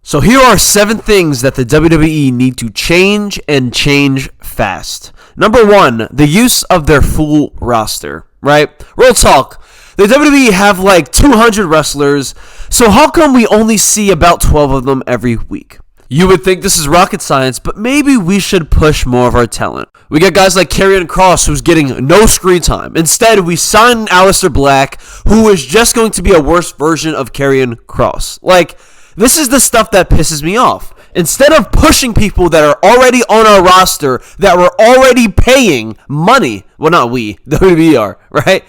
So here are 7 things that the WWE need to change and change fast. Number 1, the use of their full roster, right? Real talk. The WWE have like 200 wrestlers, so how come we only see about 12 of them every week? You would think this is rocket science, but maybe we should push more of our talent. We got guys like Karrion Kross, who's getting no screen time. Instead, we sign Aleister Black, who is just going to be a worse version of Karrion Kross. Like, this is the stuff that pisses me off. Instead of pushing people that are already on our roster, that we're already paying money, well, not we, the WWE are, right?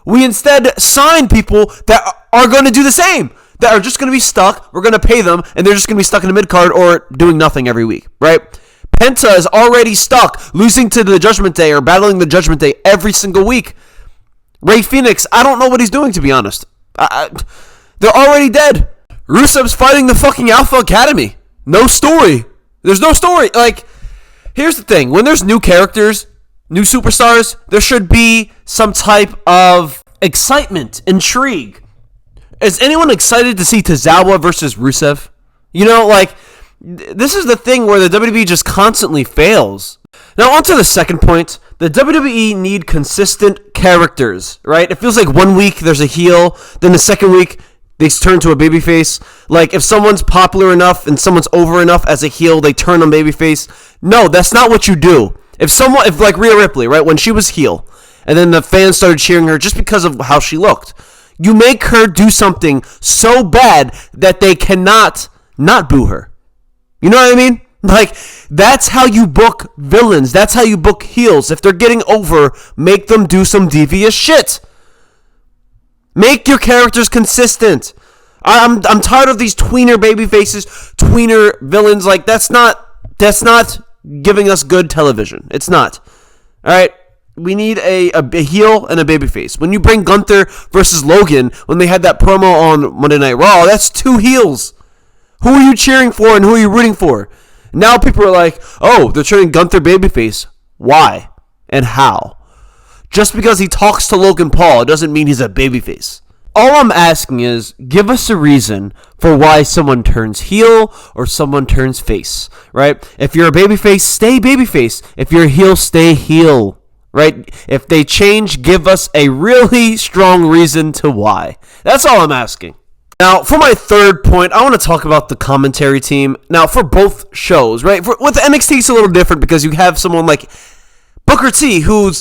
We instead sign people that are going to do the same, that are just going to be stuck. We're going to pay them, and they're just going to be stuck in the mid-card or doing nothing every week, right? Penta is already stuck, losing to the Judgment Day or battling the Judgment Day every single week. Rey Fenix, I don't know what he's doing, to be honest. They're already dead. Rusev's fighting the fucking Alpha Academy. No story. There's no story. Like, here's the thing. When there's new characters, new superstars, there should be some type of excitement, intrigue. Is anyone excited to see Tozawa versus Rusev? You know, like, this is the thing where the WWE just constantly fails. Now, on to the second point. The WWE need consistent characters, right? It feels like one week there's a heel, then the second week they turn to a babyface. Like, if someone's popular enough and someone's over enough as a heel, they turn on babyface. No, that's not what you do. If like Rhea Ripley, right, when she was heel, and then the fans started cheering her just because of how she looked, you make her do something so bad that they cannot not boo her. You know what I mean? Like, that's how you book villains. That's how you book heels. If they're getting over, make them do some devious shit. Make your characters consistent. I'm tired of these tweener baby faces, tweener villains. Like, that's not giving us good television. It's not. All right? We need a heel and a babyface. When you bring Gunther versus Logan, when they had that promo on Monday Night Raw, that's 2 heels. Who are you cheering for and who are you rooting for? Now people are like, oh, they're turning Gunther babyface. Why? And how? Just because he talks to Logan Paul doesn't mean he's a babyface. All I'm asking is, give us a reason for why someone turns heel or someone turns face, right? If you're a babyface, stay babyface. If you're a heel, stay heel, right? If they change, give us a really strong reason to why. That's all I'm asking. Now, for my third point, I want to talk about the commentary team. Now, for both shows, right? With NXT, it's a little different because you have someone like Booker T, who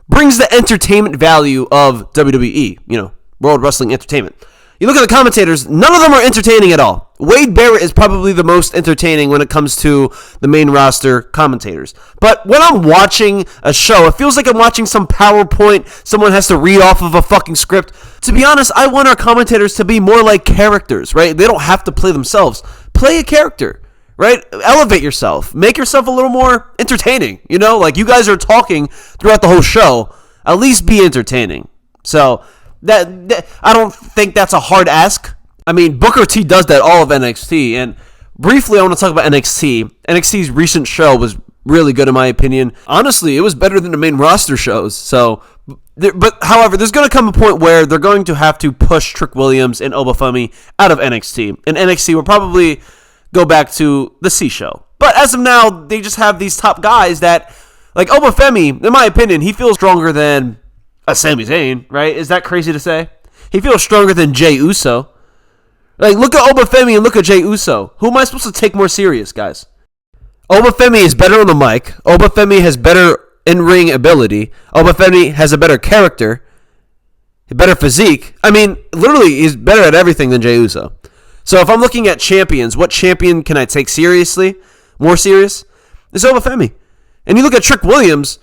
brings the entertainment value of WWE, you know, World Wrestling Entertainment. You look at the commentators, none of them are entertaining at all. Wade Barrett is probably the most entertaining when it comes to the main roster commentators. But when I'm watching a show, it feels like I'm watching some PowerPoint someone has to read off of a fucking script. To be honest, I want our commentators to be more like characters, right? They don't have to play themselves. Play a character, right? Elevate yourself. Make yourself a little more entertaining, you know? Like, you guys are talking throughout the whole show. At least be entertaining. So that I don't think that's a hard ask. I mean, Booker T does that all of NXT. And briefly, I want to talk about NXT. NXT's recent show was really good in my opinion. Honestly, it was better than the main roster shows. So, however, there's going to come a point where they're going to have to push Trick Williams and Obafemi out of NXT. And NXT will probably go back to the C show. But as of now, they just have these top guys that, like Obafemi, in my opinion, he feels stronger than a Sami Zayn, right? Is that crazy to say? He feels stronger than Jey Uso. Like, look at Obafemi and look at Jey Uso. Who am I supposed to take more serious, guys? Obafemi is better on the mic. Obafemi has better in-ring ability. Obafemi has a better character, a better physique. I mean, literally, he's better at everything than Jey Uso. So if I'm looking at champions, what champion can I take seriously, more serious? It's Obafemi. And you look at Trick Williams,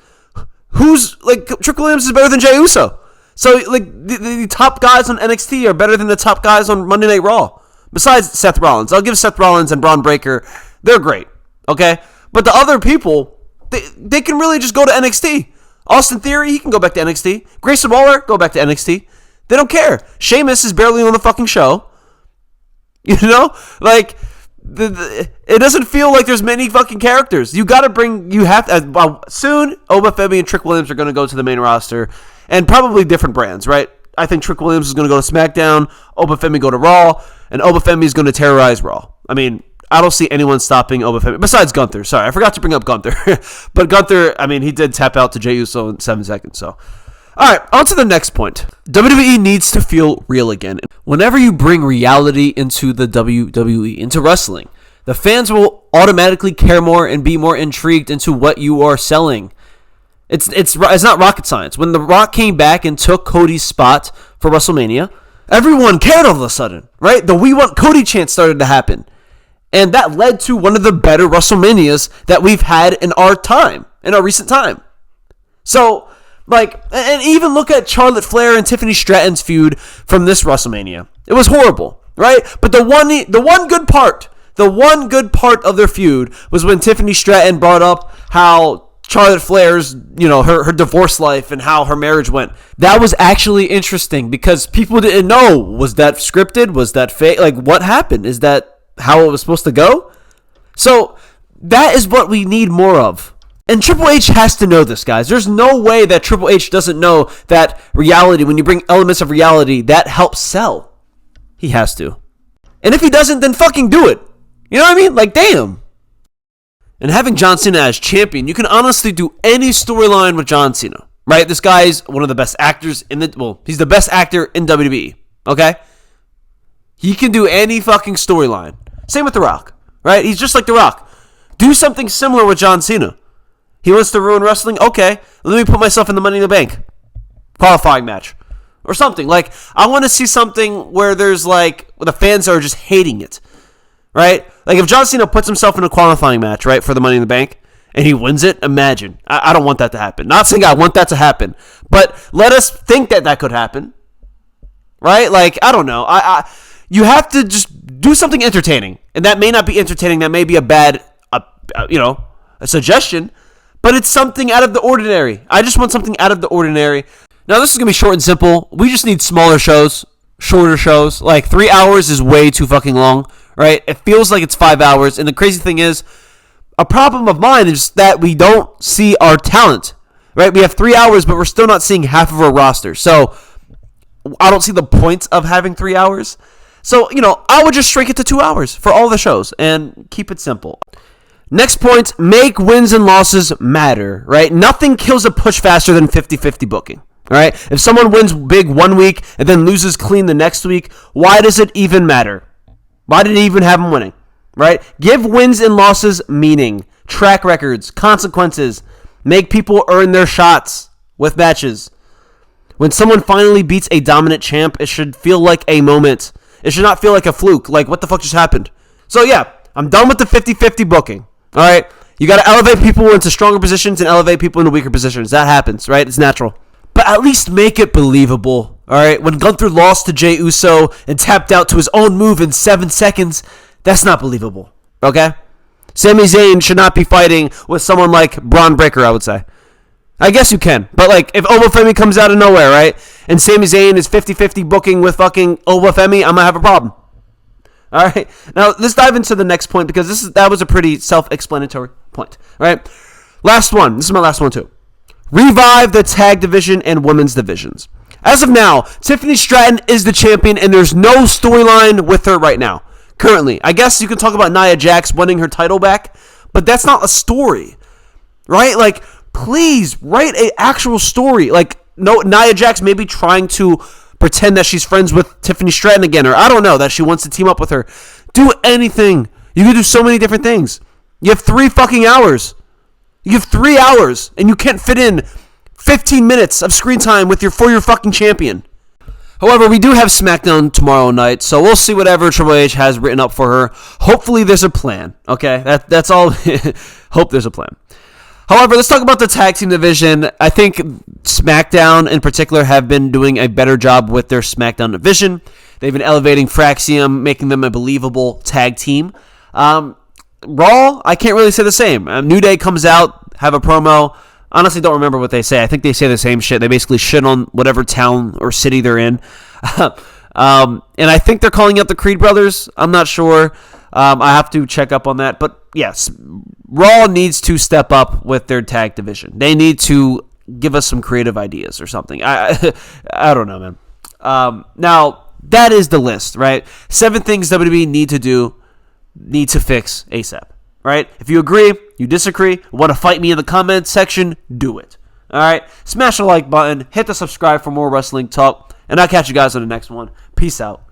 Trick Williams is better than Jey Uso. So, like, the top guys on NXT are better than the top guys on Monday Night Raw. Besides Seth Rollins. I'll give Seth Rollins and Braun Breaker, they're great, okay? But the other people, they can really just go to NXT. Austin Theory, he can go back to NXT. Grayson Waller, go back to NXT. They don't care. Sheamus is barely on the fucking show. You know? Like, it doesn't feel like there's many fucking characters. Soon, Obafemi and Trick Williams are going to go to the main roster, and probably different brands, right? I think Trick Williams is going to go to SmackDown, Obafemi go to Raw, and Obafemi is going to terrorize Raw. I mean, I don't see anyone stopping Obafemi besides Gunther. Sorry, I forgot to bring up Gunther. But Gunther, I mean, he did tap out to Jey Uso in 7 seconds. So, all right, on to the next point. WWE needs to feel real again. Whenever you bring reality into the WWE, into wrestling, the fans will automatically care more and be more intrigued into what you are selling. It's not rocket science. When The Rock came back and took Cody's spot for WrestleMania, everyone cared all of a sudden, right? The "We Want Cody" chant started to happen. And that led to one of the better WrestleManias that we've had in our recent time. So, and even look at Charlotte Flair and Tiffany Stratton's feud from this WrestleMania. It was horrible, right? But the one good part of their feud was when Tiffany Stratton brought up how Charlotte Flair's, her divorce life and how her marriage went. That was actually interesting because people didn't know, was that scripted? Was that fake? Like, what happened? Is that how it was supposed to go? So that is what we need more of. And Triple H has to know this, guys. There's no way that Triple H doesn't know that reality, when you bring elements of reality, that helps sell. He has to. And if he doesn't, then fucking do it. You know what I mean? Like, damn. And having John Cena as champion, you can honestly do any storyline with John Cena, right? This guy's one of the best actors he's the best actor in WWE, okay? He can do any fucking storyline. Same with The Rock, right? He's just like The Rock. Do something similar with John Cena. He wants to ruin wrestling? Okay, let me put myself in the Money in the Bank qualifying match or something. Like, I want to see something where there's where the fans are just hating it, right? Like, if John Cena puts himself in a qualifying match, right, for the Money in the Bank, and he wins it, imagine. I don't want that to happen. Not saying I want that to happen, but let us think that could happen, right? Like, I don't know. You have to just do something entertaining. And that may not be entertaining. That may be a bad, a suggestion. But it's something out of the ordinary. I just want something out of the ordinary. Now, this is going to be short and simple. We just need smaller shows, shorter shows. Like, 3 hours is way too fucking long, right? It feels like it's 5 hours. And the crazy thing is, a problem of mine is that we don't see our talent, right? We have 3 hours, but we're still not seeing half of our roster. So, I don't see the point of having 3 hours. So, I would just shrink it to 2 hours for all the shows and keep it simple. Next point, make wins and losses matter, right? Nothing kills a push faster than 50-50 booking, all right? If someone wins big one week and then loses clean the next week, why does it even matter? Why did it even have them winning, right? Give wins and losses meaning, track records, consequences. Make people earn their shots with matches. When someone finally beats a dominant champ, it should feel like a moment. It should not feel like a fluke, like what the fuck just happened. So yeah, I'm done with the 50-50 booking. All right, you got to elevate people into stronger positions and elevate people into weaker positions. That happens, right? It's natural. But at least make it believable. All right, when Gunther lost to Jey Uso and tapped out to his own move in 7 seconds, that's not believable. Okay? Sami Zayn should not be fighting with someone like Braun Breaker, I would say. I guess you can. But if Obafemi comes out of nowhere, right, and Sami Zayn is 50-50 booking with fucking Obafemi, I'm going to have a problem. All right. Now, let's dive into the next point because that was a pretty self-explanatory point. All right. Last one. This is my last one, too. Revive the tag division and women's divisions. As of now, Tiffany Stratton is the champion, and there's no storyline with her right now. Currently. I guess you can talk about Nia Jax winning her title back, but that's not a story. Right? Please write an actual story. No, Nia Jax may be trying to pretend that she's friends with Tiffany Stratton again, or I don't know, that she wants to team up with her. Do anything. You can do so many different things. You have 3 fucking hours. You have 3 hours, and you can't fit in 15 minutes of screen time for your fucking champion. However, we do have SmackDown tomorrow night, so we'll see whatever Triple H has written up for her. Hopefully there's a plan, okay? That's all. Hope there's a plan. However, let's talk about the tag team division. I think SmackDown in particular have been doing a better job with their SmackDown division. They've been elevating Fraxium, making them a believable tag team. Raw, I can't really say the same. New Day comes out, have a promo. Honestly, don't remember what they say. I think they say the same shit. They basically shit on whatever town or city they're in. And I think they're calling out the Creed brothers. I'm not sure. I have to check up on that. But yes, Raw needs to step up with their tag division. They need to give us some creative ideas or something. I don't know, man. Now, that is the list, right? 7 things WWE need to do. need to fix ASAP. Right? If you agree, you disagree, want to fight me in the comments section, do it. All right? Smash the like button, hit the subscribe for more wrestling talk, and I'll catch you guys on the next one. Peace out.